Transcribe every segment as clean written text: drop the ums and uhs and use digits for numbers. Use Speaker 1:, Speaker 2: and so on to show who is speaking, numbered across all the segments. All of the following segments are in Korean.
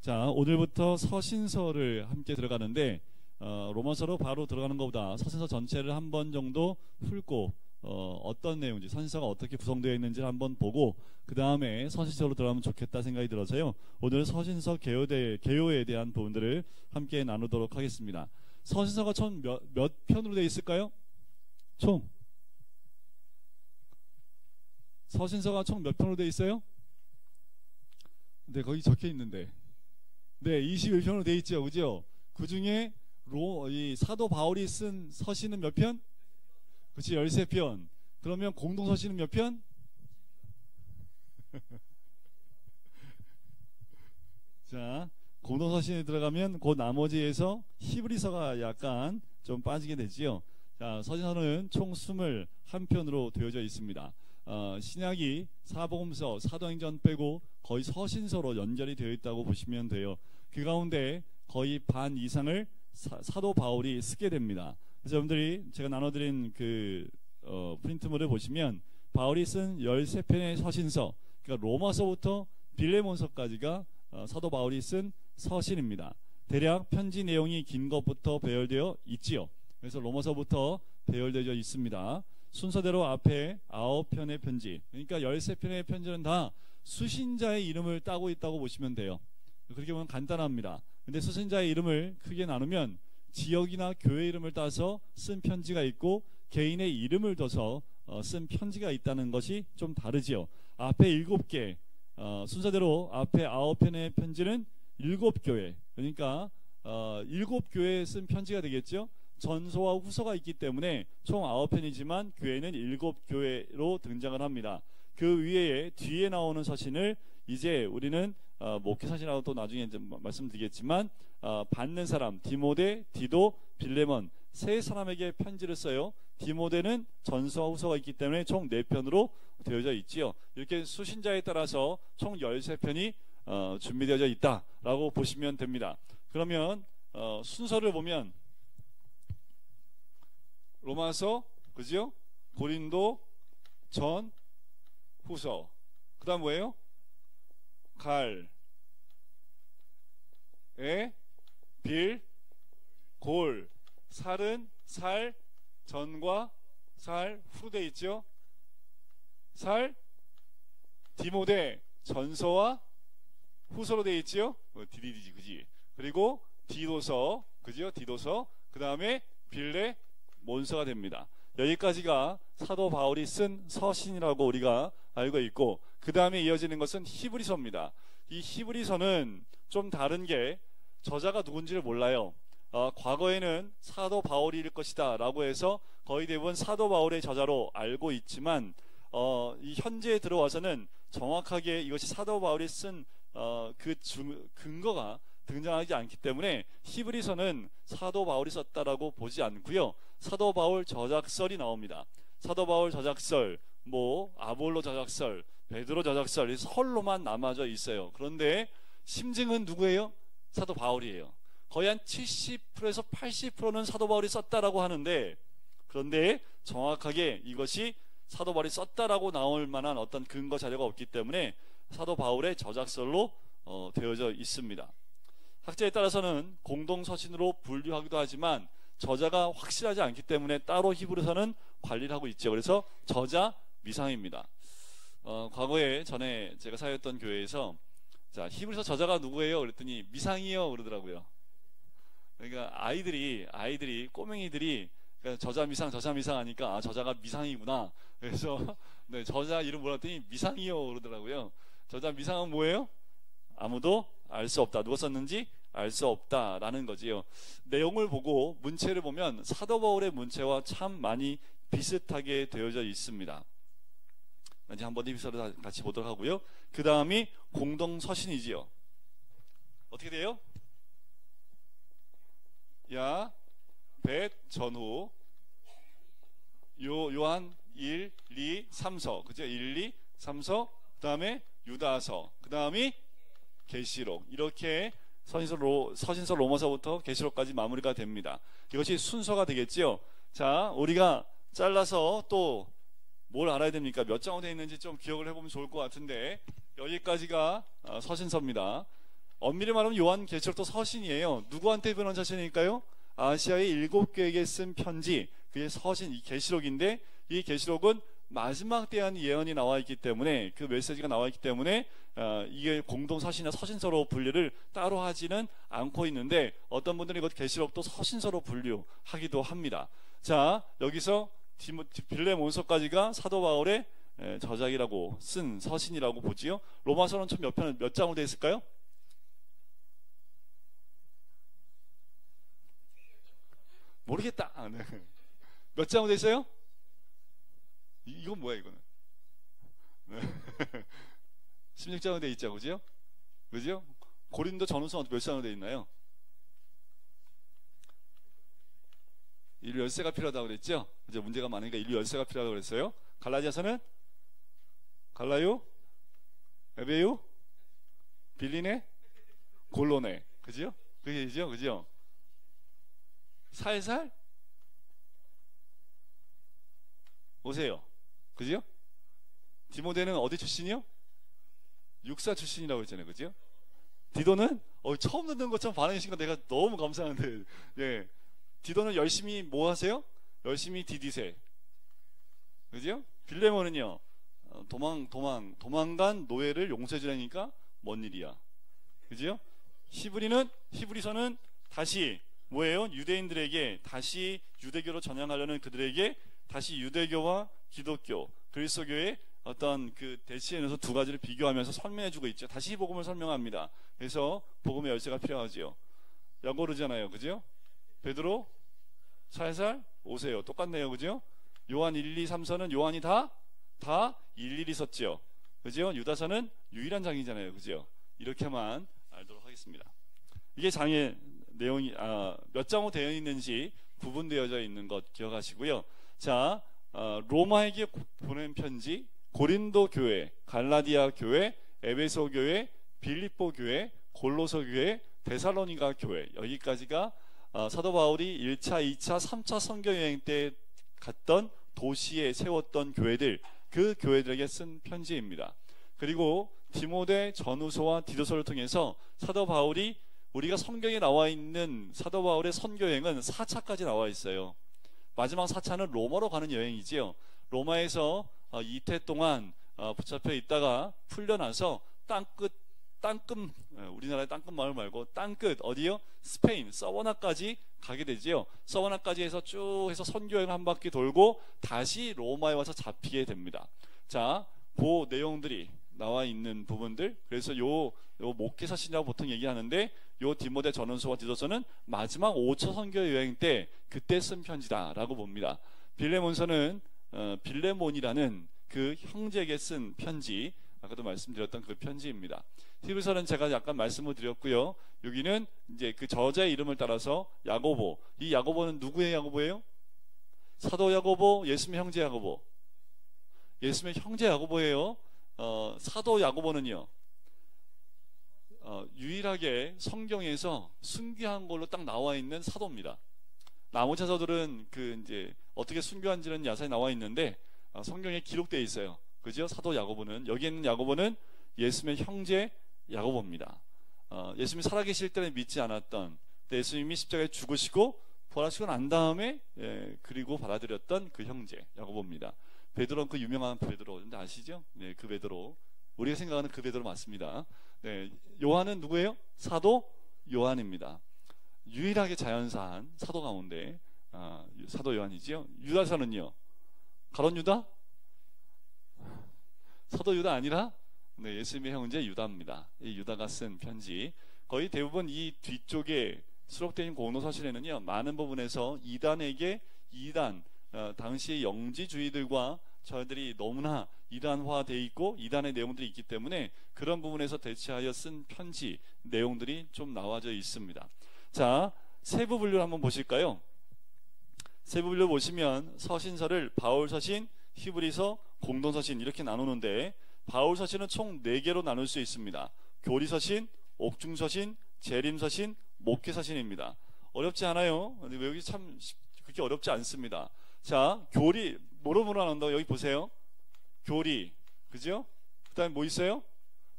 Speaker 1: 자, 오늘부터 서신서를 함께 들어가는데 로마서로 바로 들어가는 것보다 서신서 전체를 한 번 정도 훑고 어떤 내용인지, 서신서가 어떻게 구성되어 있는지를 한번 보고 그 다음에 서신서로 들어가면 좋겠다 생각이 들어서요. 오늘 서신서 개요에 대한 부분들을 함께 나누도록 하겠습니다. 서신서가 총 몇 편으로 되어 있을까요? 서신서가 총 몇 편으로 되어 있어요? 네, 거기 적혀 있는데. 네, 21편으로 되어 있죠. 그죠? 그 중에 이 사도 바울이 쓴 서신은 몇 편? 그렇지, 13편. 그러면 공동서신은 몇 편? 자, 공동서신에 들어가면 그 나머지에서 히브리서가 약간 좀 빠지게 되지요. 자, 서신서는 총 21편으로 되어져 있습니다. 신약이 사복음서, 사도행전 빼고 거의 서신서로 연결이 되어 있다고 보시면 돼요. 그 가운데 거의 반 이상을 사도 바울이 쓰게 됩니다. 그래서 여러분들이 제가 나눠드린 그 프린트물을 보시면 바울이 쓴 13편의 서신서, 그러니까 로마서부터 빌레몬서까지가 사도 바울이 쓴 서신입니다. 대략 편지 내용이 긴 것부터 배열되어 있지요. 그래서 로마서부터 배열되어 있습니다. 순서대로 앞에 9편의 편지, 그러니까 13편의 편지는 다 수신자의 이름을 따고 있다고 보시면 돼요. 그렇게 보면 간단합니다. 근데 수신자의 이름을 크게 나누면 지역이나 교회 이름을 따서 쓴 편지가 있고 개인의 이름을 둬서 쓴 편지가 있다는 것이 좀 다르지요. 앞에 7개, 순서대로 앞에 9편의 편지는 7교회, 그러니까 7교회에 쓴 편지가 되겠죠. 전서와 후서가 있기 때문에 총 9편이지만 교회는 7교회로 등장을 합니다. 그 위에 뒤에 나오는 서신을 이제 우리는 목회서신이라고 또 나중에 말씀드리겠지만 받는 사람 디모데, 디도, 빌레몬 세 사람에게 편지를 써요. 디모데는 전서와 후서가 있기 때문에 총 4편으로 되어져 있지요. 이렇게 수신자에 따라서 총 13편이 준비되어져 있다라고 보시면 됩니다. 그러면 순서를 보면 로마서, 그죠? 고린도, 전, 후서. 그 다음 뭐예요? 갈, 에, 빌, 골. 살은 살, 전과 살, 후로 돼 있죠? 살, 디모데, 전서와 후서로 돼 있지요? 디디디지, 그지? 그리고 디도서, 그죠? 디도서. 그 다음에 빌레, 몬서가 됩니다. 여기까지가 사도 바울이 쓴 서신이라고 우리가 알고 있고, 그 다음에 이어지는 것은 히브리서입니다. 이 히브리서는 좀 다른 게 저자가 누군지를 몰라요. 과거에는 사도 바울일 것이다 라고 해서 거의 대부분 사도 바울의 저자로 알고 있지만 이 현재에 들어와서는 정확하게 이것이 사도 바울이 쓴 그 근거가 등장하지 않기 때문에 히브리서는 사도 바울이 썼다라고 보지 않고요. 사도 바울 저작설이 나옵니다. 사도 바울 저작설, 아볼로 저작설, 베드로 저작설, 이 설로만 남아져 있어요. 그런데 심증은 누구예요? 사도 바울이에요. 거의 한 70%에서 80%는 사도 바울이 썼다라고 하는데, 그런데 정확하게 이것이 사도 바울이 썼다라고 나올 만한 어떤 근거 자료가 없기 때문에 사도 바울의 저작설로 되어져 있습니다. 학자에 따라서는 공동서신으로 분류하기도 하지만 저자가 확실하지 않기 때문에 따로 히브리서는 관리를 하고 있죠. 그래서 저자 미상입니다. 과거에 전에 제가 사역했던 교회에서 자, 히브리서 저자가 누구예요? 그랬더니 미상이요 그러더라고요. 그러니까 아이들이 꼬맹이들이 저자 미상 하니까 저자가 미상이구나. 그래서 네, 저자 이름 물었더니 미상이요 그러더라고요. 저자 미상은 뭐예요? 아무도 알 수 없다. 누가 썼는지 알 수 없다라는 거지요. 내용을 보고 문체를 보면 사도 바울의 문체와 참 많이 비슷하게 되어져 있습니다. 이제 한번 히브리서를 같이 보도록 하고요. 그 다음이 공동서신이지요. 어떻게 돼요? 야, 벳, 전후, 요한 1, 2, 3서, 그죠? 1, 2, 3서, 그 다음에 유다서, 그 다음이 계시록. 이렇게 서신서 로마서부터 계시록까지 마무리가 됩니다. 이것이 순서가 되겠지요. 자, 우리가 잘라서 또 뭘 알아야 됩니까? 몇 장으로 되어 있는지 좀 기억을 해보면 좋을 것 같은데, 여기까지가 서신서입니다. 엄밀히 말하면 요한계시록도 서신이에요. 누구한테 보낸 서신일까요? 아시아의 7교회에게 쓴 편지, 그게 서신, 이 계시록인데, 이 계시록은 마지막 때에 대한 예언이 나와 있기 때문에, 그 메시지가 나와 있기 때문에 이게 공동 서신이나 서신서로 분류를 따로 하지는 않고 있는데, 어떤 분들은 이것 계시록도 서신서로 분류하기도 합니다. 자, 여기서 빌레몬서까지가 사도 바울의 저작이라고 쓴 서신이라고 보지요. 로마서는 총 몇 장으로 되어 있을까요? 모르겠다. 네. 몇 장으로 되어 있어요? 이건 뭐야 이거는? 네. 16장으로 되어 있죠, 그죠? 그죠? 고린도 전후서는 몇 장으로 되어 있나요? 인류 열쇠가 필요하다고 그랬죠? 이제 문제가 많으니까 인류 열쇠가 필요하다고 그랬어요. 갈라디아서는 갈라요, 에베요, 빌리네, 골로네, 그죠? 그게죠, 그죠? 살살 오세요, 그죠? 디모데는 어디 출신이요? 육사 출신이라고 했잖아요, 그죠? 디도는 처음 듣는 것처럼 반응하신 거 내가 너무 감사한데, 예. 디도는 열심히 뭐 하세요? 열심히 디디세, 그죠? 빌레몬은요, 도망간 노예를 용서해 주라니까 뭔 일이야, 그죠? 히브리서는 다시 뭐예요? 유대인들에게 다시 유대교로 전향하려는 그들에게 다시 유대교와 기독교, 그리스도교의 어떤 그 대치에서 두 가지를 비교하면서 설명해주고 있죠. 다시 복음을 설명합니다. 그래서 복음의 열쇠가 필요하지요. 야고르잖아요, 그죠? 베드로 살살 오세요. 똑같네요, 그죠? 요한 1, 2, 3서는 요한이 다 일일이 썼죠, 그죠? 유다서는 유일한 장이잖아요, 그죠? 이렇게만 알도록 하겠습니다. 이게 장의 내용이 몇 장으로 되어 있는지 구분되어져 있는 것 기억하시고요. 자, 로마에게 보낸 편지, 고린도 교회, 갈라디아 교회, 에베소 교회, 빌립보 교회, 골로서 교회, 데살로니가 교회, 여기까지가 사도 바울이 1차, 2차, 3차 선교 여행 때 갔던 도시에 세웠던 교회들, 그 교회들에게 쓴 편지입니다. 그리고 디모데 전후서와 디도서를 통해서 사도 바울이, 우리가 성경에 나와 있는 사도 바울의 선교 여행은 4차까지 나와 있어요. 마지막 4차는 로마로 가는 여행이지요. 로마에서 이태 동안 붙잡혀 있다가 풀려나서 땅끝, 우리나라의 땅끝 마을 말고 땅끝 어디요? 스페인 서워나까지 가게 되지요. 서워나까지 해서 쭉 해서 선교여행 한 바퀴 돌고 다시 로마에 와서 잡히게 됩니다. 자, 그 내용들이 나와 있는 부분들, 그래서 요 목회서신이라고 보통 얘기하는데, 요 디모데 전후서와 디도서는 마지막 5차 선교 여행 때 그때 쓴 편지다라고 봅니다. 빌레몬서는 빌레몬이라는 그 형제에게 쓴 편지, 아까도 말씀드렸던 그 편지입니다. 히브리서는 제가 약간 말씀을 드렸고요. 여기는 이제 그 저자의 이름을 따라서 야고보, 이 야고보는 누구의 야고보예요? 사도 야고보, 예수님의 형제 야고보. 예수님의 형제 야고보예요. 사도 야고보는요, 유일하게 성경에서 순교한 걸로 딱 나와 있는 사도입니다. 나머지 사도들은 그 이제 어떻게 순교한지는 야사에 나와 있는데 성경에 기록되어 있어요, 그죠? 사도 야고보는, 여기 있는 야고보는 예수님의 형제 야고보입니다. 예수님이 살아계실 때는 믿지 않았던, 예수님이 십자가에 죽으시고 부활하시고 난 다음에 그리고 받아들였던 그 형제 야고보입니다. 베드로는 그 유명한 베드로, 근데 아시죠? 네, 그 베드로, 우리가 생각하는 그 베드로 맞습니다. 네, 요한은 누구예요? 사도 요한입니다. 유일하게 자연사한 사도 가운데 사도 요한이지요. 유다서는요, 가론 유다? 사도 유다 아니라 예수님의 형제 유다입니다. 이 유다가 쓴 편지, 거의 대부분 이 뒤쪽에 수록되어 있는 공로서신에는요, 많은 부분에서 이단에게 당시의 영지주의들과 저희들이 너무나 이단화되어 있고 이단의 내용들이 있기 때문에 그런 부분에서 대체하여 쓴 편지 내용들이 좀 나와져 있습니다. 자, 세부 분류를 한번 보실까요? 세부 분류 보시면 서신서를 바울서신, 히브리서, 공동서신 이렇게 나누는데, 바울서신은 총 4개로 나눌 수 있습니다. 교리서신, 옥중서신, 재림서신, 목회서신입니다. 어렵지 않아요. 외우기 참 그렇게 어렵지 않습니다. 자, 교리 뭐로 나눈다고? 여기 보세요. 교리, 그죠? 그 다음에 뭐 있어요?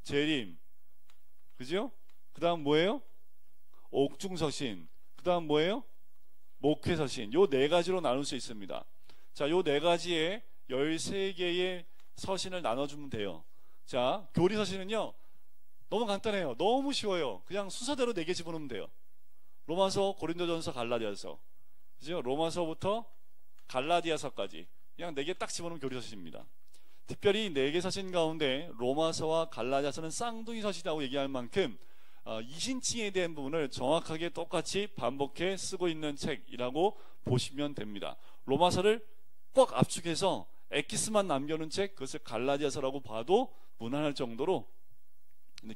Speaker 1: 재림, 그죠? 그 다음 뭐예요? 옥중서신. 그 다음 뭐예요? 목회서신. 요 네 가지로 나눌 수 있습니다. 자, 요 네 가지에 13개의 서신을 나눠주면 돼요. 자, 교리서신은요 너무 간단해요. 너무 쉬워요. 그냥 순서대로 4개 집어넣으면 돼요. 로마서, 고린도전서, 갈라디아서, 그죠? 로마서부터 갈라디아서까지 그냥 4개 딱 집어넣으면 교리서신입니다. 특별히 4개 서신 가운데 로마서와 갈라디아서는 쌍둥이 서신이라고 얘기할 만큼 이신칭에 대한 부분을 정확하게 똑같이 반복해 쓰고 있는 책이라고 보시면 됩니다. 로마서를 꼭 압축해서 엑기스만 남겨놓은 책, 그것을 갈라디아서라고 봐도 무난할 정도로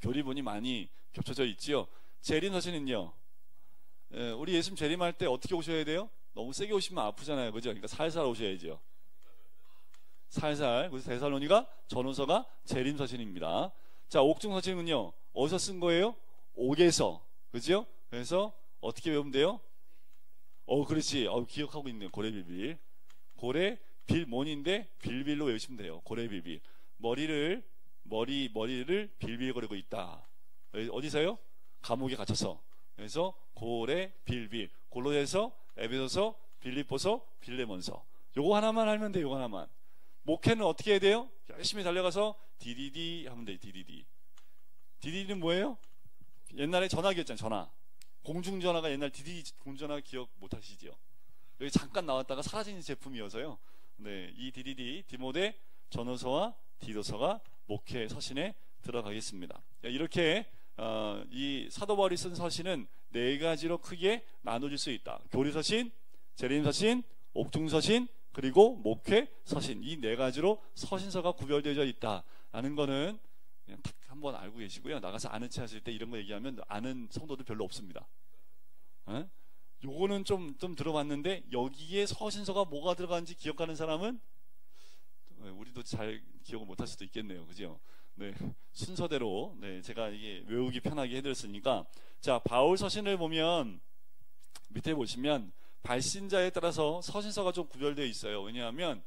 Speaker 1: 교리본이 많이 겹쳐져 있지요. 재림 서신은요, 우리 예수님 재림할 때 어떻게 오셔야 돼요? 너무 세게 오시면 아프잖아요, 그죠? 그러니까 살살 오셔야죠. 살살. 그래서 데살로니가 전후서가 재림 서신입니다. 자, 옥중 서신은요 어디서 쓴 거예요? 옥에서, 그죠? 그래서 어떻게 외우면 돼요? 그렇지. 기억하고 있네요. 고래빌빌. 고래 빌몬인데 빌빌로 외우시면 돼요. 고래빌빌. 머리를 빌빌거리고 있다. 어디서요? 감옥에 갇혀서. 그래서 고래 빌빌. 골로새서, 에베소서, 빌립보서, 빌레몬서. 요거 하나만 알면 돼요. 요거 하나만. 목회는 어떻게 해야 돼요? 열심히 달려가서 디디디 하면 돼요. 디디디. 디디디는 뭐예요? 옛날에 전화기였잖아요. 전화. 공중전화가 옛날 디디디 공중전화 기억 못 하시죠? 여기 잠깐 나왔다가 사라진 제품이어서요. 네, 이 디디디, 디모데, 전후서와 디도서가 목회 서신에 들어가겠습니다. 이렇게 이 사도 바울이 쓴 서신은 4가지로 크게 나눠질 수 있다. 교리서신, 재림서신, 옥중서신, 그리고 목회 서신. 이 4가지로 서신서가 구별되어 있다라는 거는 그냥 딱 한번 알고 계시고요. 나가서 아는 체 하실 때 이런 거 얘기하면 아는 성도들 별로 없습니다. 요거는 좀 들어봤는데 여기에 서신서가 뭐가 들어가는지 기억하는 사람은 우리도 잘 기억을 못할 수도 있겠네요. 그죠? 네, 순서대로 제가 이게 외우기 편하게 해드렸으니까. 자, 바울 서신을 보면 밑에 보시면 발신자에 따라서 서신서가 좀 구별되어 있어요. 왜냐하면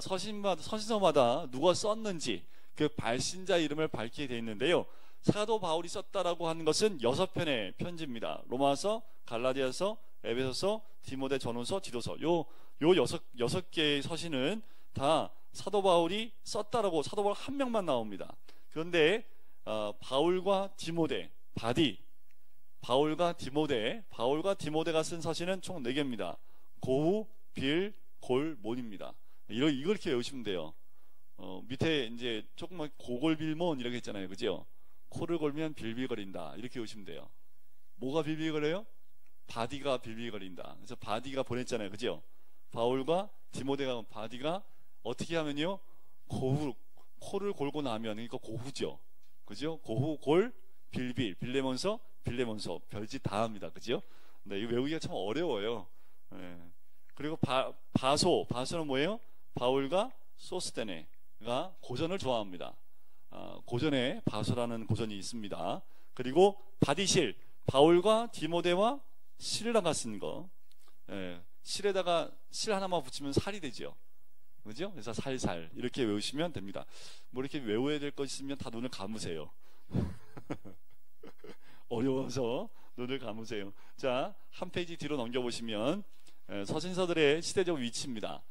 Speaker 1: 서신서마다 누가 썼는지 그 발신자 이름을 밝히게 되어 있는데요. 사도 바울이 썼다라고 하는 것은 6편의 편지입니다. 로마서, 갈라디아서, 에베소서, 디모데, 전후서, 디도서. 요 6개의 서신은 다 사도 바울이 썼다라고 사도 바울 한 명만 나옵니다. 그런데 바울과 디모데, 바울과 디모데가 쓴 서신은 총 4개입니다. 고후, 빌, 골, 몬입니다. 이걸 이렇게 외우시면 돼요. 밑에 이제 조금만 고골빌몬 이렇게 했잖아요. 그죠? 코를 골면 빌빌거린다. 이렇게 외우시면 돼요. 뭐가 빌빌거려요? 바디가 빌빌거린다. 그래서 바디가 보냈잖아요. 그죠? 바울과 디모데가 바디가 어떻게 하면요? 코를 골고 나면, 그러니까 고후죠. 그죠? 고후, 골, 빌빌, 빌레몬서, 별짓 다 합니다. 그죠? 네, 이거 외우기가 참 어려워요. 네. 그리고 바소는 뭐예요? 바울과 소스테네가 고전을 좋아합니다. 고전에 바소라는 고전이 있습니다. 그리고 바디실, 바울과 디모데와 실에다가 쓴 거. 실에다가 실 하나만 붙이면 살이 되죠. 그죠? 그래서 살살 이렇게 외우시면 됩니다. 뭐 이렇게 외워야 될 것 있으면 다 눈을 감으세요. 어려워서 눈을 감으세요. 자, 한 페이지 뒤로 넘겨보시면 서신서들의 시대적 위치입니다.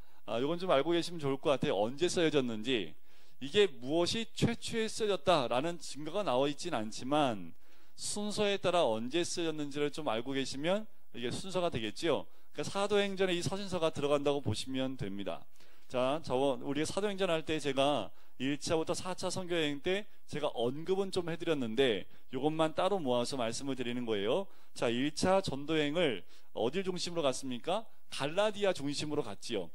Speaker 1: 이건 좀 알고 계시면 좋을 것 같아요. 언제 쓰여졌는지, 이게 무엇이 최초에 쓰여졌다라는 증거가 나와 있진 않지만 순서에 따라 언제 쓰여졌는지를 좀 알고 계시면 이게 순서가 되겠죠. 그러니까 사도행전에 이 서신서가 들어간다고 보시면 됩니다. 자, 우리가 사도행전 할 때 제가 1차부터 4차 선교여행 때 제가 언급은 좀 해드렸는데 이것만 따로 모아서 말씀을 드리는 거예요. 자, 1차 전도여행을 어딜 중심으로 갔습니까? 갈라디아 중심으로 갔지요.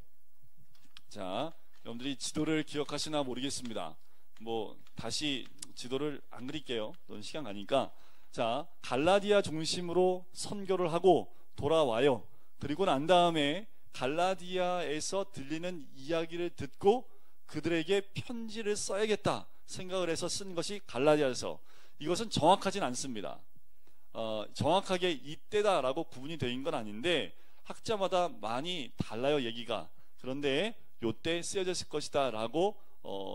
Speaker 1: 자, 여러분들이 지도를 기억하시나 모르겠습니다. 뭐 다시 지도를 안 그릴게요. 너무 시간 가니까. 자, 갈라디아 중심으로 선교를 하고 돌아와요. 그리고 난 다음에 갈라디아에서 들리는 이야기를 듣고 그들에게 편지를 써야겠다 생각을 해서 쓴 것이 갈라디아서. 이것은 정확하진 않습니다. 정확하게 이때다라고 구분이 되는 건 아닌데 학자마다 많이 달라요, 얘기가. 그런데 요때 쓰여졌을 것이다 라고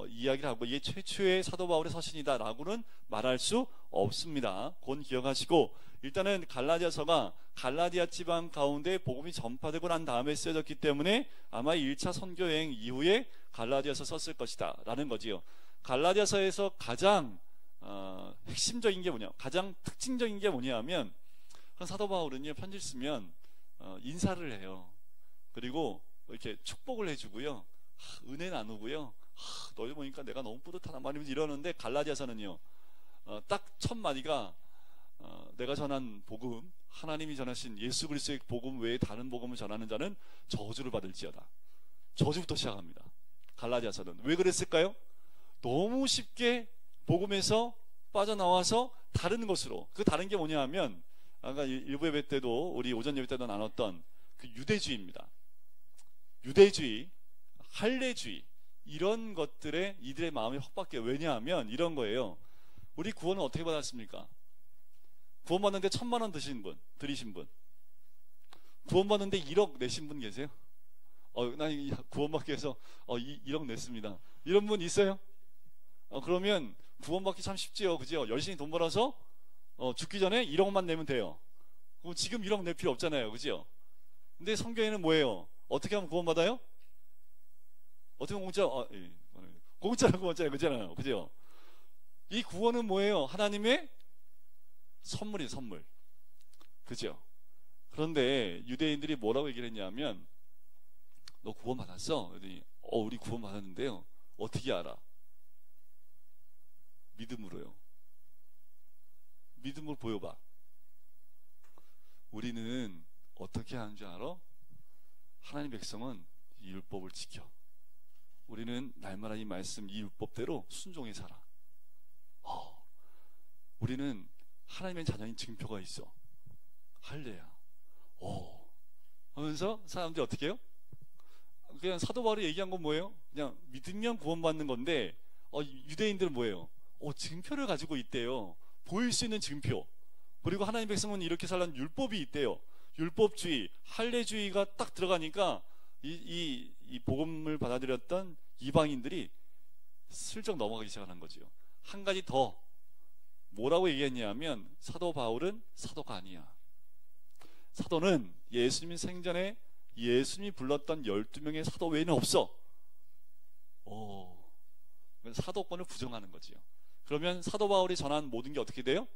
Speaker 1: 이야기를 하고 이게 최초의 사도 바울의 서신이다라고는 말할 수 없습니다. 그건 기억하시고, 일단은 갈라디아서가 갈라디아 지방 가운데 복음이 전파되고 난 다음에 쓰여졌기 때문에 아마 1차 선교 여행 이후에 갈라디아서 썼을 것이다 라는 거지요. 갈라디아서에서 가장 핵심적인 게 뭐냐, 가장 특징적인 게 뭐냐면, 사도 바울은요, 편지를 쓰면 인사를 해요. 그리고 이렇게 축복을 해주고요, 은혜 나누고요, 너희 보니까 내가 너무 뿌듯하다 말이면서 이러는데, 갈라디아서는요, 딱 첫 마디가 내가 전한 복음, 하나님이 전하신 예수 그리스도의 복음 외에 다른 복음을 전하는 자는 저주를 받을지어다. 저주부터 시작합니다. 갈라디아서는 왜 그랬을까요? 너무 쉽게 복음에서 빠져나와서 다른 것으로, 그 다른 게 뭐냐 하면, 아까 일부 예배 때도, 우리 오전 예배 때도 나눴던 그 유대주의입니다. 유대주의, 할례주의, 이런 것들에 이들의 마음이 확 바뀌어요. 왜냐하면 이런 거예요. 우리 구원은 어떻게 받았습니까? 구원받는데 1,000만 원 드리신 분, 구원받는데 1억 내신 분 계세요? 난 구원받기 위해서 1억 냈습니다, 이런 분 있어요? 그러면 구원받기 참 쉽지요, 그죠? 열심히 돈 벌어서 죽기 전에 1억만 내면 돼요. 그럼 지금 1억 낼 필요 없잖아요, 그죠? 근데 성경에는 뭐예요? 어떻게 하면 구원받아요? 어떻게 하면 공짜로 구원자예요, 그잖아요, 그죠? 이 구원은 뭐예요? 하나님의 선물이에요, 선물, 그죠? 그런데 유대인들이 뭐라고 얘기를 했냐면, 너 구원 받았어? 그랬더니 우리 구원 받았는데요, 어떻게 알아? 믿음으로요. 믿음으로 보여봐. 우리는 어떻게 하는 줄 알아? 하나님 백성은 이 율법을 지켜. 우리는 날마다 이 말씀, 이 율법대로 순종해 살아. 우리는 하나님의 자녀인 증표가 있어. 할례야. 하면서 사람들이 어떻게 해요? 그냥 사도 바울이 얘기한 건 뭐예요? 그냥 믿으면 구원받는 건데, 유대인들은 뭐예요? 증표를 가지고 있대요. 보일 수 있는 증표. 그리고 하나님 백성은 이렇게 살라는 율법이 있대요. 율법주의, 할례주의가 딱 들어가니까 이 복음을 받아들였던 이방인들이 슬쩍 넘어가기 시작하는 거죠. 한 가지 더 뭐라고 얘기했냐면, 사도 바울은 사도가 아니야. 사도는 예수님 생전에 예수님이 불렀던 12명의 사도 외에는 없어. 사도권을 부정하는 거지요. 그러면 사도 바울이 전한 모든 게 어떻게 돼요?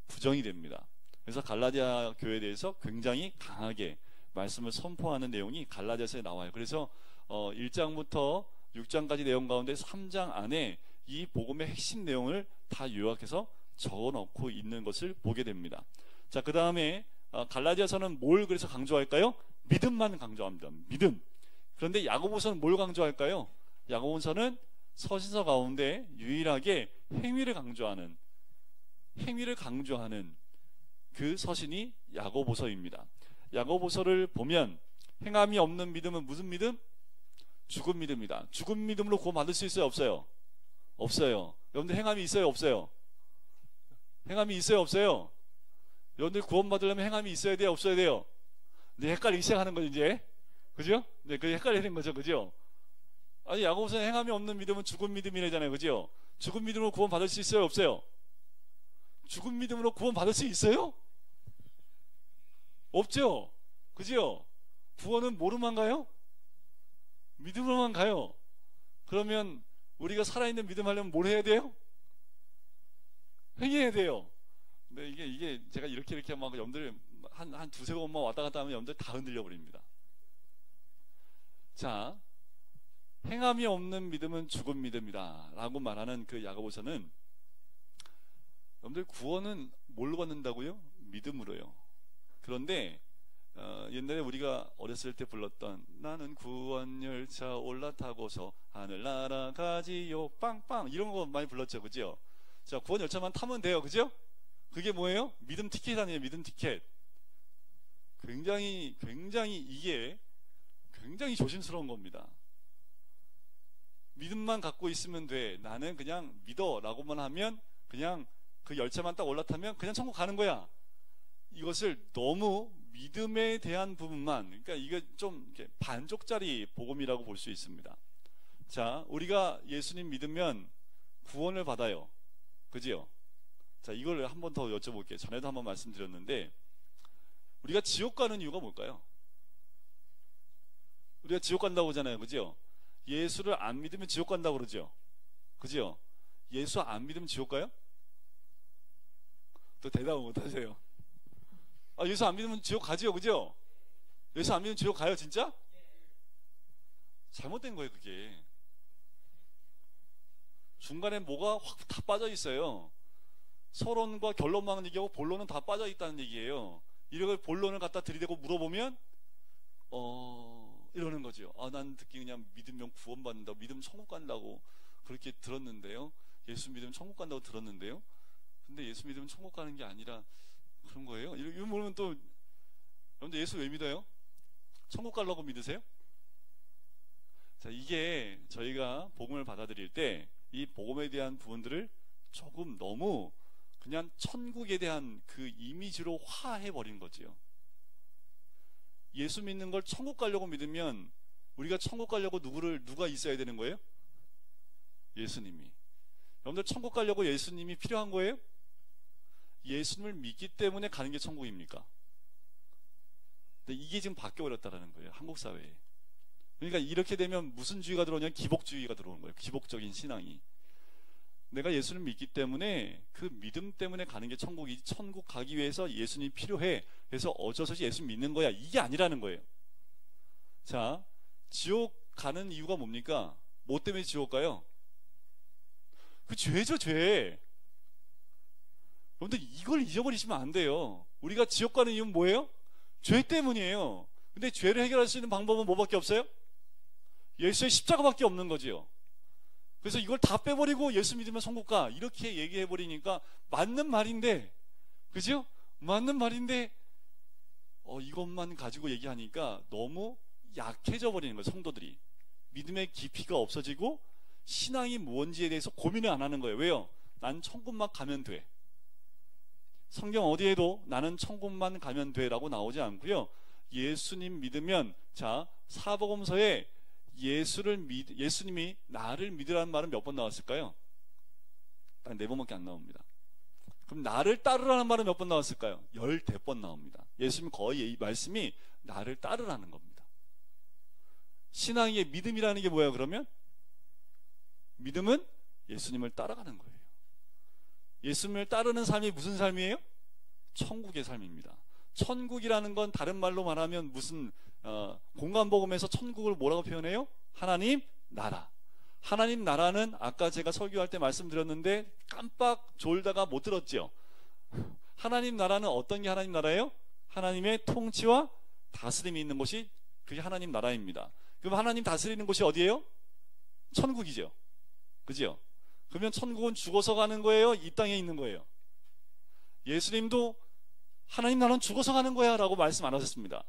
Speaker 1: 부정이 됩니다. 그래서 갈라디아 교회에 대해서 굉장히 강하게 말씀을 선포하는 내용이 갈라디아서에 나와요. 그래서 1장부터 6장까지 내용 가운데 3장 안에 이 복음의 핵심 내용을 다 요약해서 적어놓고 있는 것을 보게 됩니다. 자, 그 다음에 갈라디아서는 뭘 그래서 강조할까요? 믿음만 강조합니다. 믿음. 그런데 야고보서는 뭘 강조할까요? 야고보서는 서신서 가운데 유일하게 행위를 강조하는 그 서신이 야고보서입니다. 야고보서를 보면 행함이 없는 믿음은 무슨 믿음? 죽은 믿음이다. 죽은 믿음으로 구원받을 수 있어요, 없어요? 없어요. 여러분들 행함이 있어요, 없어요? 행함이 있어요, 없어요? 여러분들 구원받으려면 행함이 있어야 돼요, 없어야 돼요? 네, 헷갈리기 시작하는 거죠, 이제. 그죠? 네, 그게 헷갈리는 거죠, 그죠? 아니, 야고보서는 행함이 없는 믿음은 죽은 믿음이래잖아요, 그죠? 죽은 믿음으로 구원받을 수 있어요, 없어요? 죽은 믿음으로 구원받을 수 있어요? 없죠? 그죠? 구원은 뭐로만 가요? 믿음으로만 가요. 그러면 우리가 살아있는 믿음 하려면 뭘 해야 돼요? 행해야 돼요. 근데 이게 제가 이렇게 하면 여러분들 한 두세 번만 왔다 갔다 하면 여러분들 다 흔들려 버립니다. 자, 행함이 없는 믿음은 죽은 믿음이다 라고 말하는 그 야고보서는, 여러분들 구원은 뭘로 받는다고요? 믿음으로요. 그런데 옛날에 우리가 어렸을 때 불렀던 나는 구원열차 올라타고서 하늘 날아가지요 빵빵, 이런 거 많이 불렀죠, 그죠? 자, 구원열차만 타면 돼요, 그죠? 그게 뭐예요? 믿음 티켓 아니에요, 믿음 티켓. 굉장히 이게 굉장히 조심스러운 겁니다. 믿음만 갖고 있으면 돼, 나는 그냥 믿어 라고만 하면, 그냥 그 열차만 딱 올라타면 그냥 천국 가는 거야. 이것을 너무 믿음에 대한 부분만, 그러니까 이게 좀 반쪽짜리 복음이라고 볼 수 있습니다. 자, 우리가 예수님 믿으면 구원을 받아요. 그지요? 자, 이걸 한 번 더 여쭤볼게요. 전에도 한번 말씀드렸는데, 우리가 지옥 가는 이유가 뭘까요? 우리가 지옥 간다고 하잖아요. 그죠? 예수를 안 믿으면 지옥 간다고 그러죠. 그죠? 예수 안 믿으면 지옥 가요? 또 대답을 못 하세요. 아, 예수 안 믿으면 지옥 가지요. 그죠? 예수 안 믿으면 지옥 가요, 진짜? 잘못된 거예요, 그게. 중간에 뭐가 확 다 빠져 있어요. 서론과 결론만 얘기하고 본론은 다 빠져 있다는 얘기예요. 이걸 본론을 갖다 들이대고 물어보면 이러는 거죠. 아, 난 듣기 그냥 믿으면 구원받는다, 믿으면 천국 간다고 그렇게 들었는데요. 예수 믿으면 천국 간다고 들었는데요. 근데 예수 믿으면 천국 가는 게 아니라 그런 거예요. 이거 모르면 또, 여러분들 예수 왜 믿어요? 천국 가려고 믿으세요? 자, 이게 저희가 복음을 받아들일 때 이 복음에 대한 부분들을 조금 너무 그냥 천국에 대한 그 이미지로 화해버린 거지요. 예수 믿는 걸 천국 가려고 믿으면 우리가 천국 가려고 누가 있어야 되는 거예요? 예수님이. 여러분들 천국 가려고 예수님이 필요한 거예요? 예수님을 믿기 때문에 가는 게 천국입니까? 근데 이게 지금 바뀌어버렸다는 거예요, 한국 사회에. 그러니까 이렇게 되면 무슨 주의가 들어오냐면 기복주의가 들어오는 거예요. 기복적인 신앙이. 내가 예수를 믿기 때문에 그 믿음 때문에 가는 게 천국이지, 천국 가기 위해서 예수님이 필요해, 그래서 어쩔 수 없이 예수 믿는 거야, 이게 아니라는 거예요. 자, 지옥 가는 이유가 뭡니까? 뭐 때문에 지옥 가요? 그 죄죠, 죄. 여러분들 이걸 잊어버리시면 안 돼요. 우리가 지옥 가는 이유는 뭐예요? 죄 때문이에요. 근데 죄를 해결할 수 있는 방법은 뭐밖에 없어요? 예수의 십자가밖에 없는 거지요. 그래서 이걸 다 빼버리고 예수 믿으면 천국 가, 이렇게 얘기해버리니까 맞는 말인데, 그죠? 맞는 말인데 이것만 가지고 얘기하니까 너무 약해져 버리는 거예요. 성도들이 믿음의 깊이가 없어지고 신앙이 뭔지에 대해서 고민을 안 하는 거예요. 왜요? 난 천국만 가면 돼. 성경 어디에도 나는 천국만 가면 돼 라고 나오지 않고요. 예수님 믿으면, 자, 사복음서에 예수님이 나를 믿으라는 말은 몇 번 나왔을까요? 딱 4번밖에 안 나옵니다. 그럼 나를 따르라는 말은 몇 번 나왔을까요? 14번 나옵니다. 예수님 거의 이 말씀이 나를 따르라는 겁니다. 신앙의 믿음이라는 게 뭐예요? 그러면 믿음은 예수님을 따라가는 거예요. 예수님을 따르는 삶이 무슨 삶이에요? 천국의 삶입니다. 천국이라는 건 다른 말로 말하면 무슨 공간복음에서 천국을 뭐라고 표현해요? 하나님 나라. 하나님 나라는 아까 제가 설교할 때 말씀드렸는데 깜빡 졸다가 못 들었죠. 하나님 나라는 어떤 게 하나님 나라예요? 하나님의 통치와 다스림이 있는 곳이 그게 하나님 나라입니다. 그럼 하나님 다스리는 곳이 어디예요? 천국이죠. 그죠? 그러면 천국은 죽어서 가는 거예요? 이 땅에 있는 거예요? 예수님도 하나님 나라는 죽어서 가는 거야 라고 말씀 안 하셨습니다.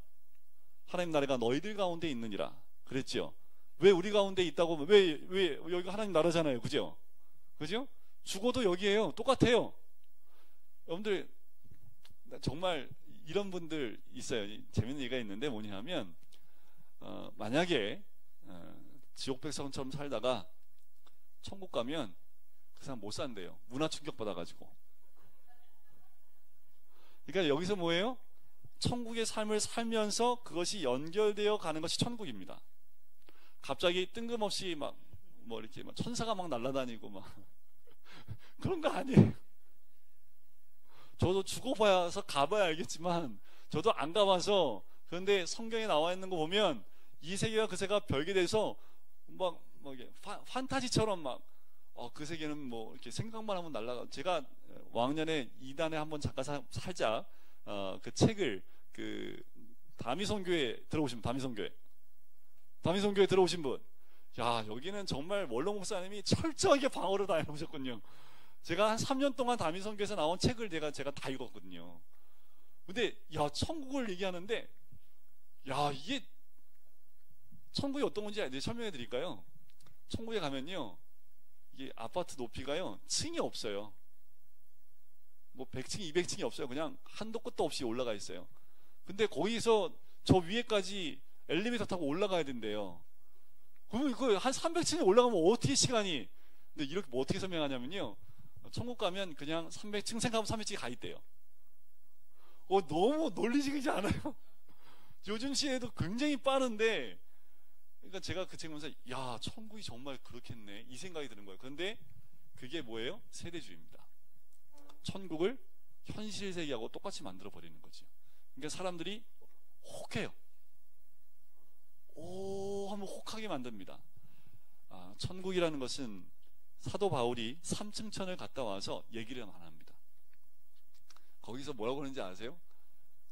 Speaker 1: 하나님 나라가 너희들 가운데 있느니라 그랬죠. 왜 우리 가운데 있다고? 왜 여기가 하나님 나라잖아요. 그죠? 그죠? 죽어도 여기에요. 똑같아요. 여러분들 정말 이런 분들 있어요. 재밌는 얘기가 있는데 뭐냐 하면 만약에 지옥 백성처럼 살다가 천국 가면 그 사람 못 산대요. 문화 충격 받아가지고. 그러니까 여기서 뭐예요? 천국의 삶을 살면서 그것이 연결되어 가는 것이 천국입니다. 갑자기 뜬금없이 막 뭐 이렇게 막 천사가 막 날아다니고 막 그런 거 아니에요. 저도 죽어봐서 가봐야 알겠지만 저도 안 가봐서, 그런데 성경에 나와 있는 거 보면 이 세계와 그 세계가 별개돼서 막 이게 판타지처럼 막 그 세계는 뭐 이렇게 생각만 하면 날아가. 제가 왕년에 이단에 한번 잠깐 살짝 그 책을 그 다미성교회 들어오신 분, 다미성교회 들어오신 분, 야 여기는 정말 원로 목사님이 철저하게 방어를 다 해놓으셨군요. 제가 한 3년 동안 다미성교회에서 나온 책을 제가 다 읽었거든요. 근데 야 천국을 얘기하는데 야 이게 천국이 어떤 건지 설명해 드릴까요? 천국에 가면요 이게 아파트 높이가요 층이 없어요. 뭐 100층 200층이 없어요. 그냥 한도 끝도 없이 올라가 있어요. 근데 거기서 저 위에까지 엘리베이터 타고 올라가야 된대요. 그러면 이거 한 300층에 올라가면 어떻게 시간이? 근데 이렇게 뭐 어떻게 설명하냐면요. 천국 가면 그냥 300층 생각하면 300층에 가 있대요. 너무 논리적이지 않아요? 요즘 시대에도 굉장히 빠른데, 그러니까 제가 그 책 보면서 야, 천국이 정말 그렇겠네 이 생각이 드는 거예요. 그런데 그게 뭐예요? 세대주의입니다. 천국을 현실 세계하고 똑같이 만들어 버리는 거죠. 그러니까 사람들이 혹해요. 한번 혹하게 만듭니다. 천국이라는 것은 사도 바울이 삼층천을 갔다 와서 얘기를 안 합니다. 거기서 뭐라고 그러는지 아세요?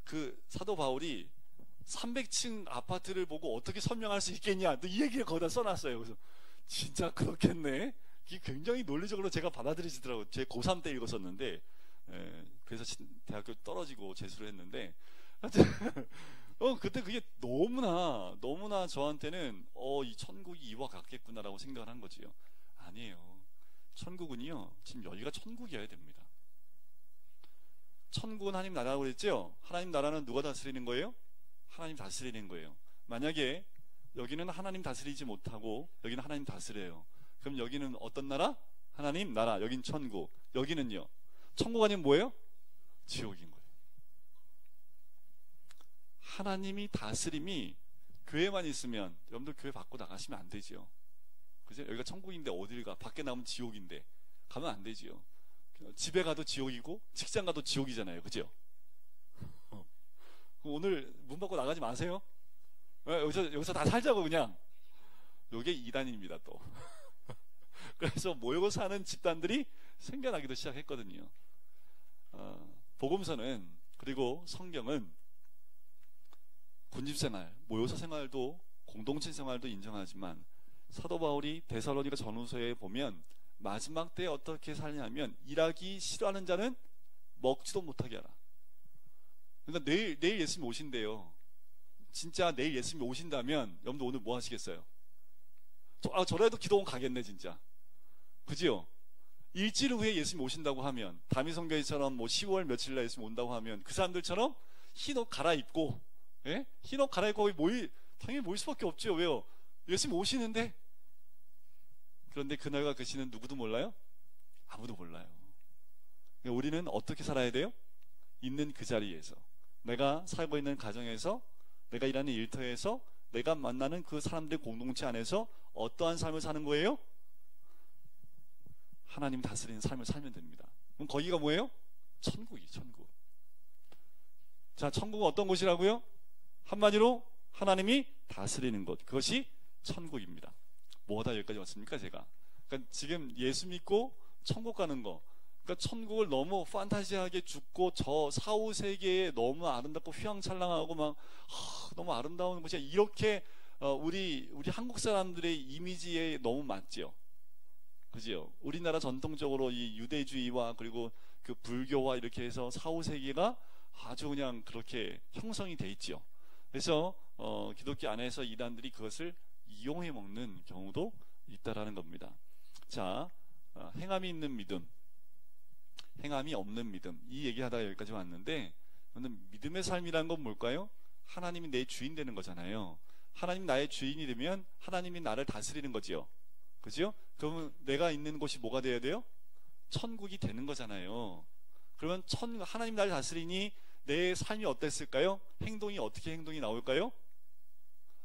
Speaker 1: 그 사도 바울이 300층 아파트를 보고 어떻게 설명할 수 있겠냐, 이 얘기를 거기다 써놨어요. 그래서 진짜 그렇겠네. 이게 굉장히 논리적으로 제가 받아들여지더라고요. 제 고3 때 읽었었는데, 그래서 대학교 떨어지고 재수를 했는데, 그때 그게 너무나 저한테는 이 천국이 이와 같겠구나라고 생각을 한 거지요. 아니에요. 천국은요, 지금 여기가 천국이어야 됩니다. 천국은 하나님 나라라고 그랬죠? 하나님 나라는 누가 다스리는 거예요? 하나님 다스리는 거예요. 만약에 여기는 하나님 다스리지 못하고 여기는 하나님 다스려요. 그럼 여기는 어떤 나라? 하나님 나라. 여긴 천국. 여기는요, 천국 아니면 뭐예요? 지옥인 거예요. 하나님이 다스림이 교회만 있으면 여러분들 교회 밖으로 나가시면 안 되죠. 그죠? 여기가 천국인데 어딜 가? 밖에 나오면 지옥인데 가면 안 되지요. 집에 가도 지옥이고 직장 가도 지옥이잖아요. 그죠? 오늘 문 밖으로 나가지 마세요. 여기서 다 살자고 그냥. 요게 이단입니다 또. 그래서 모여서 사는 집단들이 생겨나기도 시작했거든요. 복음서는, 그리고 성경은 군집생활, 모여서 생활도 공동체 생활도 인정하지만, 사도 바울이 데살로니가 전후서에 보면 마지막 때에 어떻게 살냐면, 일하기 싫어하는 자는 먹지도 못하게 하라. 그러니까 내일 예수님이 오신대요. 진짜 내일 예수님이 오신다면 여러분들 오늘 뭐 하시겠어요? 저라도 기도원 가겠네 진짜. 그지요? 일주일 후에 예수님이 오신다고 하면, 다미성교회처럼 뭐 10월 며칠 날 예수님이 온다고 하면 그 사람들처럼 흰 옷 갈아입고, 흰 옷 갈아입고 당연히 모일 수밖에 없죠. 왜요? 예수님 오시는데. 그런데 그날과 그 시는 누구도 몰라요? 아무도 몰라요. 그러니까 우리는 어떻게 살아야 돼요? 있는 그 자리에서, 내가 살고 있는 가정에서, 내가 일하는 일터에서, 내가 만나는 그 사람들 공동체 안에서 어떠한 삶을 사는 거예요? 하나님 다스리는 삶을 살면 됩니다. 그럼 거기가 뭐예요? 천국이 천국. 자, 천국은 어떤 곳이라고요? 한마디로 하나님이 다스리는 곳, 그것이 천국입니다. 뭐다 여기까지 왔습니까 제가? 그러니까 지금 예수 믿고 천국 가는 거, 그러니까 천국을 너무 판타지하게 죽고 저 사후 세계에 너무 아름답고 휘황찬란하고 막 너무 아름다운 곳이, 이렇게 우리 한국 사람들의 이미지에 너무 맞지요. 그지요? 우리나라 전통적으로 이 유대주의와 그리고 그 불교와 이렇게 해서 사후 세계가 아주 그냥 그렇게 형성이 돼 있지요. 그래서 기독교 안에서 이단들이 그것을 이용해 먹는 경우도 있다라는 겁니다. 자, 행함이 있는 믿음, 행함이 없는 믿음, 이 얘기하다가 여기까지 왔는데, 믿음의 삶이란 건 뭘까요? 하나님이 내 주인 되는 거잖아요. 하나님 나의 주인이 되면 하나님이 나를 다스리는 거지요. 그죠? 그러면 내가 있는 곳이 뭐가 돼야 돼요? 천국이 되는 거잖아요. 그러면 하나님 나를 다스리니 내 삶이 어땠을까요? 행동이 어떻게 행동이 나올까요?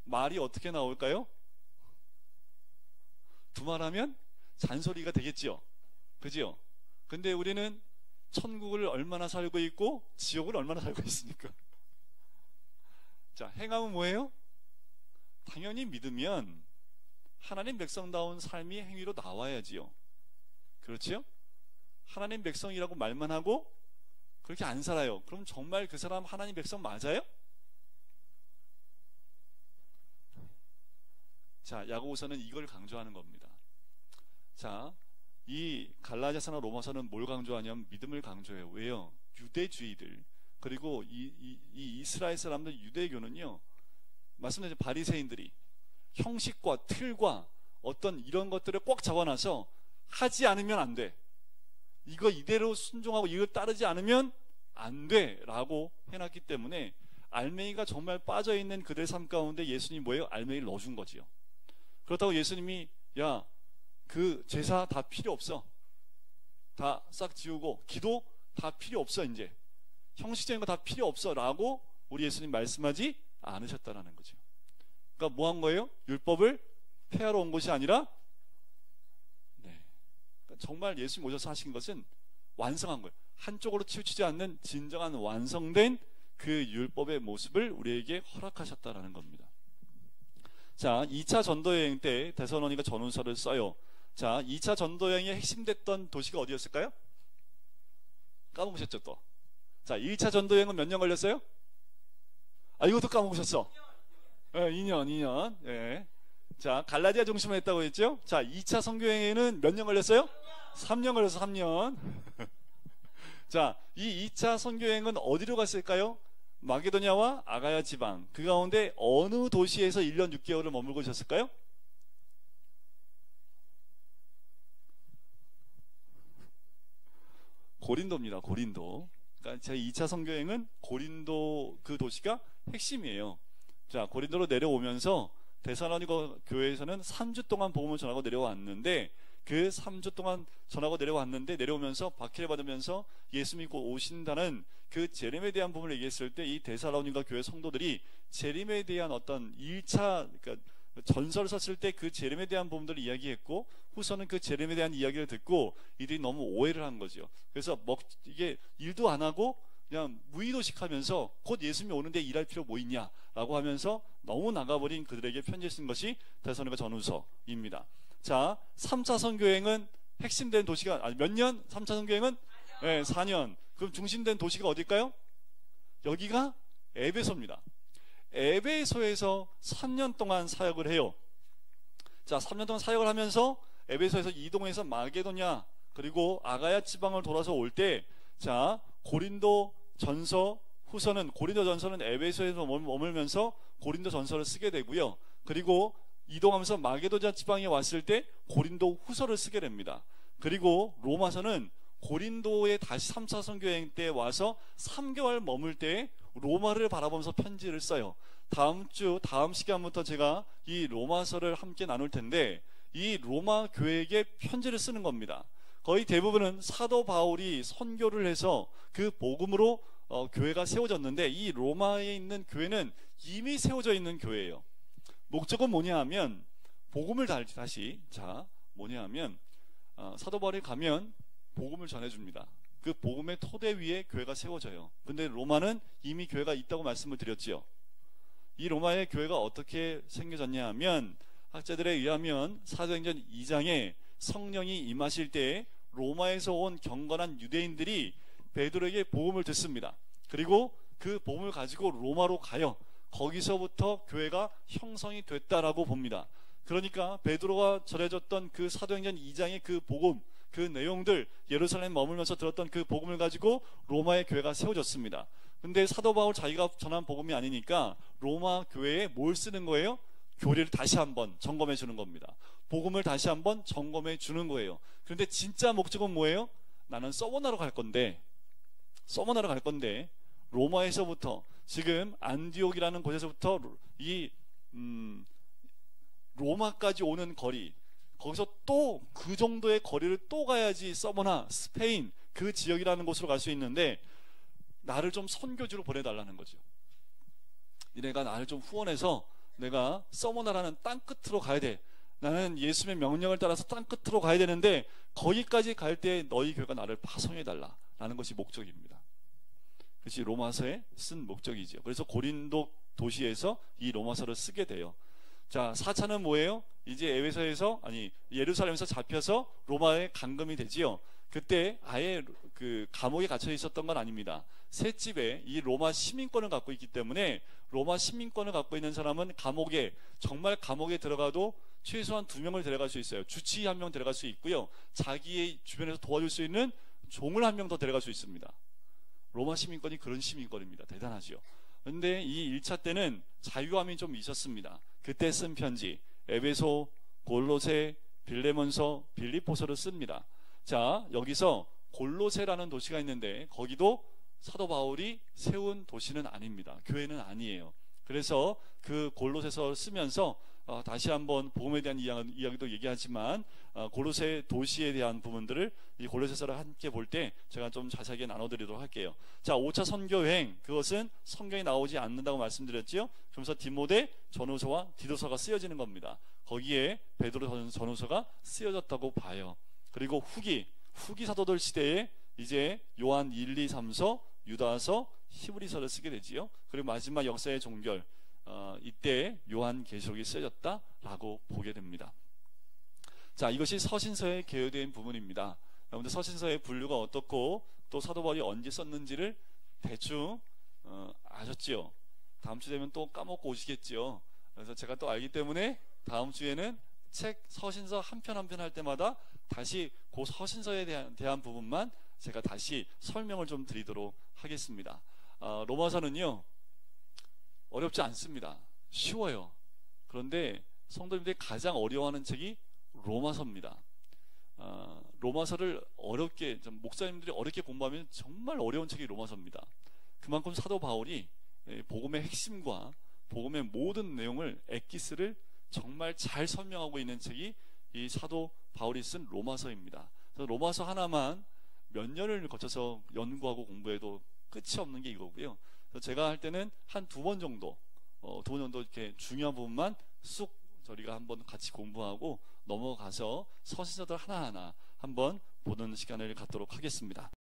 Speaker 1: 말이 어떻게 나올까요? 두말하면 잔소리가 되겠지요. 그죠? 근데 우리는 천국을 얼마나 살고 있고 지옥을 얼마나 살고 있습니까? 자, 행함은 뭐예요? 당연히 믿으면 하나님 백성다운 삶이 행위로 나와야지요. 그렇지요? 하나님 백성이라고 말만 하고 그렇게 안 살아요. 그럼 정말 그 사람 하나님 백성 맞아요? 자, 야고보서는 이걸 강조하는 겁니다. 자, 이 갈라디아서나 로마서는 뭘 강조하냐면 믿음을 강조해요. 왜요? 유대주의들, 그리고 이 이스라엘 사람들, 유대교는요, 말씀드린 바리새인들이 형식과 틀과 어떤 이런 것들을 꽉 잡아놔서 하지 않으면 안 돼, 이거 이대로 순종하고 이걸 따르지 않으면 안 돼 라고 해놨기 때문에 알맹이가 정말 빠져있는 그들 삶 가운데 예수님이 뭐예요? 알맹이를 넣어준 거지요. 그렇다고 예수님이 야, 그 제사 다 필요 없어, 다 싹 지우고 기도 다 필요 없어, 이제 형식적인 거 다 필요 없어 라고 우리 예수님 말씀하지 않으셨다라는 거죠. 그러니까 뭐 한 거예요? 율법을 폐하러 온 것이 아니라, 네, 그러니까 정말 예수님 오셔서 하신 것은 완성한 거예요. 한쪽으로 치우치지 않는 진정한 완성된 그 율법의 모습을 우리에게 허락하셨다라는 겁니다. 자, 2차 전도여행 때 데살로니가 전후서를 써요. 자, 2차 전도여행의 핵심됐던 도시가 어디였을까요? 까먹으셨죠 또? 자, 1차 전도여행은 몇 년 걸렸어요? 아, 이것도 까먹으셨어. 네, 2년. 네. 자, 갈라디아 중심으로 했다고 했죠? 자, 2차 선교여행에는 몇 년 걸렸어요? 3년 걸려서 3년. 자, 이 2차 선교여행은 어디로 갔을까요? 마게도냐와 아가야 지방, 그 가운데 어느 도시에서 1년 6개월을 머물고 계셨을까요? 고린도입니다. 고린도. 그러니까 제 2차 선교여행은 고린도 그 도시가 핵심이에요. 자, 고린도로 내려오면서 데살로니가 교회에서는 3주 동안 복음을 전하고 내려왔는데, 그 3주 동안 전하고 내려왔는데, 내려오면서 박해를 받으면서 예수 믿고 오신다는 그 재림에 대한 부분을 얘기했을 때, 이 데살로니가 교회 성도들이 재림에 대한 어떤 1차, 그러니까 전설을 썼을 때 그 재림에 대한 부분들을 이야기했고, 후서는 그 재림에 대한 이야기를 듣고 이들이 너무 오해를 한 거죠. 그래서 이게 일도 안 하고 그냥 무의도식하면서 곧 예수님이 오는데 일할 필요 뭐 있냐라고 하면서 너무 나가버린 그들에게 편지를 쓴 것이 데살로니가 전후서입니다. 자, 3차 선교여행은 핵심된 도시가 몇 년? 3차 선교여행은 4년. 네, 4년. 그럼 중심된 도시가 어딜까요? 여기가 에베소입니다. 에베소에서 3년 동안 사역을 해요. 자, 3년 동안 사역을 하면서 에베소에서 이동해서 마게도냐 그리고 아가야 지방을 돌아서 올 때, 자, 고린도 전서 후서는, 고린도 전서는 에베소에서 머물면서 고린도 전서를 쓰게 되고요. 그리고 이동하면서 마게도냐 지방에 왔을 때 고린도 후서를 쓰게 됩니다. 그리고 로마서는 고린도에 다시 3차 선교여행 때 와서 3개월 머물 때 로마를 바라보면서 편지를 써요. 다음 시간부터 제가 이 로마서를 함께 나눌 텐데, 이 로마 교회에게 편지를 쓰는 겁니다. 거의 대부분은 사도 바울이 선교를 해서 그 복음으로 교회가 세워졌는데, 이 로마에 있는 교회는 이미 세워져 있는 교회예요. 목적은 뭐냐 하면, 복음을 뭐냐 하면 사도 바울이 가면 복음을 전해줍니다. 그 복음의 토대 위에 교회가 세워져요. 근데 로마는 이미 교회가 있다고 말씀을 드렸지요. 이 로마의 교회가 어떻게 생겨졌냐 하면, 학자들에 의하면 사도행전 2장에 성령이 임하실 때 로마에서 온 경건한 유대인들이 베드로에게 복음을 듣습니다. 그리고 그 복음을 가지고 로마로 가요. 거기서부터 교회가 형성이 됐다라고 봅니다. 그러니까 베드로가 전해줬던 그 사도행전 2장의 그 복음, 그 내용들, 예루살렘 머물면서 들었던 그 복음을 가지고 로마의 교회가 세워졌습니다. 근데 사도 바울 자기가 전한 복음이 아니니까 로마 교회에 뭘 쓰는 거예요? 교리를 다시 한번 점검해 주는 겁니다. 복음을 다시 한번 점검해 주는 거예요. 그런데 진짜 목적은 뭐예요? 나는 서머나로 갈 건데 로마에서부터, 지금 안디옥이라는 곳에서부터 이 로마까지 오는 거리, 거기서 또 그 정도의 거리를 또 가야지 서머나, 스페인 그 지역이라는 곳으로 갈 수 있는데, 나를 좀 선교지로 보내달라는 거죠. 니네가 나를 좀 후원해서 내가 서머나라는 땅 끝으로 가야 돼. 나는 예수님의 명령을 따라서 땅 끝으로 가야 되는데, 거기까지 갈 때 너희 교회가 나를 파송해달라 라는 것이 목적입니다. 그것이 로마서에 쓴 목적이죠. 그래서 고린도 도시에서 이 로마서를 쓰게 돼요. 자, 4차는 뭐예요? 이제 예루살렘에서 잡혀서 로마에 감금이 되지요. 그때 아예 그 감옥에 갇혀 있었던 건 아닙니다. 셋집에 이 로마 시민권을 갖고 있기 때문에, 로마 시민권을 갖고 있는 사람은 정말 감옥에 들어가도 최소한 2명을 데려갈 수 있어요. 주치의 1명 데려갈 수 있고요. 자기의 주변에서 도와줄 수 있는 종을 1명 더 데려갈 수 있습니다. 로마 시민권이 그런 시민권입니다. 대단하죠. 그런데 이 1차 때는 자유함이 좀 있었습니다. 그때 쓴 편지, 에베소, 골로새, 빌레몬서, 빌립보서를 씁니다. 자, 여기서 골로새라는 도시가 있는데, 거기도 사도 바울이 세운 도시는 아닙니다. 교회는 아니에요. 그래서 그 골로새서를 쓰면서 다시 한번 복음에 대한 이야기도 얘기하지만 골로새 도시에 대한 부분들을 이 골로새서를 함께 볼 때 제가 좀 자세하게 나눠드리도록 할게요. 자, 5차 선교여행, 그것은 성경에 나오지 않는다고 말씀드렸지요. 그러면서 디모데 전후서와 디도서가 쓰여지는 겁니다. 거기에 베드로 전후서가 쓰여졌다고 봐요. 그리고 후기 사도들 시대에 이제 요한 1, 2, 3서, 유다서, 히브리서를 쓰게 되지요. 그리고 마지막 역사의 종결, 이때 요한계시록이 쓰여졌다라고 보게 됩니다. 자, 이것이 서신서에 개요된 부분입니다. 여러분들 서신서의 분류가 어떻고 또 사도 바울이 언제 썼는지를 대충 아셨지요? 다음 주 되면 또 까먹고 오시겠지요. 그래서 제가 또 알기 때문에 다음 주에는 책 서신서 한 편 한 편 할 때마다 다시 그 서신서에 대한 부분만 제가 다시 설명을 좀 드리도록 하겠습니다. 로마서는요, 어렵지 않습니다. 쉬워요. 그런데 성도님들이 가장 어려워하는 책이 로마서입니다. 로마서를 어렵게, 목사님들이 어렵게 공부하면 정말 어려운 책이 로마서입니다. 그만큼 사도 바울이 복음의 핵심과 복음의 모든 내용을, 엑기스를 정말 잘 설명하고 있는 책이 이 사도 바울이 쓴 로마서입니다. 그래서 로마서 하나만 몇 년을 거쳐서 연구하고 공부해도 끝이 없는 게 이거고요. 그래서 제가 할 때는 한 2번 정도 이렇게 중요한 부분만 쑥 저희가 한번 같이 공부하고 넘어가서 서신서들 하나하나 한번 보는 시간을 갖도록 하겠습니다.